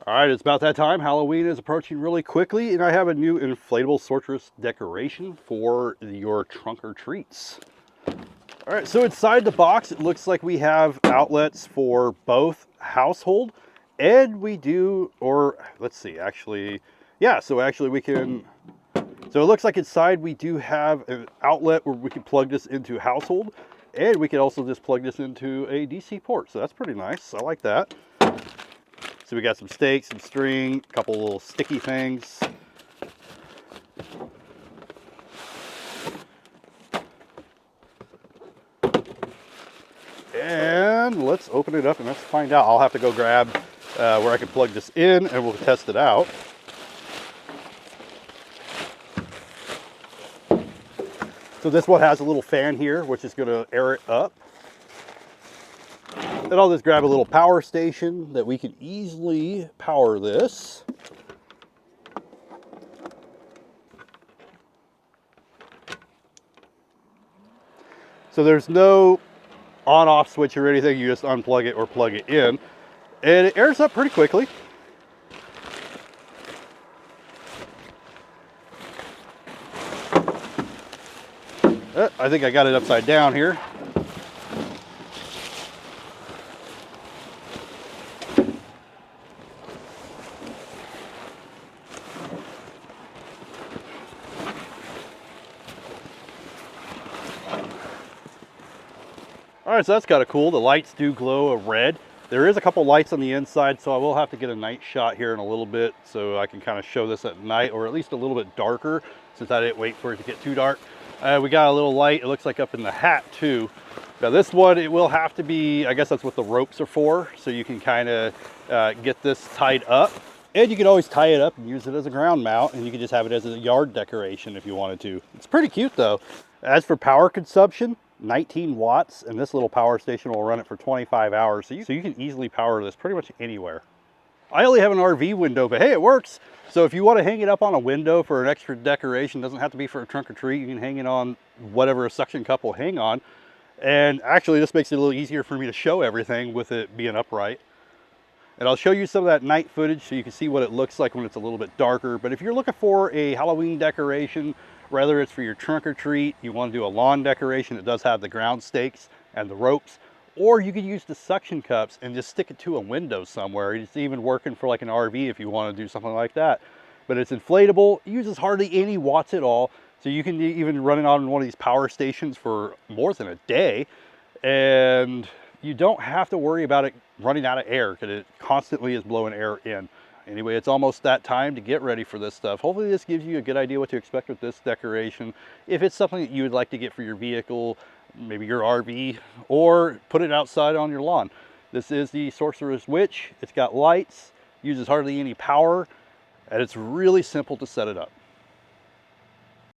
All right, it's about that time. Halloween is approaching really quickly, and I have a new inflatable sorceress decoration for your trunk or treats. All right, so inside the box, it looks like we have outlets for both household and we do, or let's see, actually, yeah, so actually we can, so it looks like inside we do have an outlet where we can plug this into household, and we can also just plug this into a DC port. So that's pretty nice. I like that. So we got some stakes, some string, a couple little sticky things. And let's open it up and let's find out. I'll have to go grab where I can plug this in and we'll test it out. So this one has a little fan here, which is going to air it up. Then I'll just grab a little power station that we can easily power this. So there's no on-off switch or anything. You just unplug it or plug it in, and it airs up pretty quickly. I think I got it upside down here. All right, so that's kind of cool. The lights do glow a red. There is a couple lights on the inside, so I will have to get a night shot here in a little bit so I can kind of show this at night, or at least a little bit darker, since I didn't wait for it to get too dark. We got a little light, it looks like up in the hat too. Now this one, it will have to be, I guess that's what the ropes are for, so you can kind of get this tied up. And you can always tie it up and use it as a ground mount, and you can just have it as a yard decoration if you wanted to. It's pretty cute though. As for power consumption, 19 watts, and this little power station will run it for 25 hours. So you can easily power this pretty much anywhere. I only have an RV window, but hey, it works. So if you want to hang it up on a window for an extra decoration, doesn't have to be for a trunk or treat. You can hang it on whatever a suction cup will hang on. And actually this makes it a little easier for me to show everything with it being upright. And I'll show you some of that night footage so you can see what it looks like when it's a little bit darker. But if you're looking for a Halloween decoration, whether it's for your trunk or treat, you want to do a lawn decoration, it does have the ground stakes and the ropes, or you could use the suction cups and just stick it to a window somewhere. It's even working for like an RV if you want to do something like that. But it's inflatable, it uses hardly any watts at all, so you can even run it on one of these power stations for more than a day, and you don't have to worry about it running out of air because it constantly is blowing air in. Anyway, it's almost that time to get ready for this stuff. Hopefully this gives you a good idea what to expect with this decoration. If it's something that you would like to get for your vehicle, maybe your RV, or put it outside on your lawn. This is the Sorcerer's Witch. It's got lights, uses hardly any power, and it's really simple to set it up.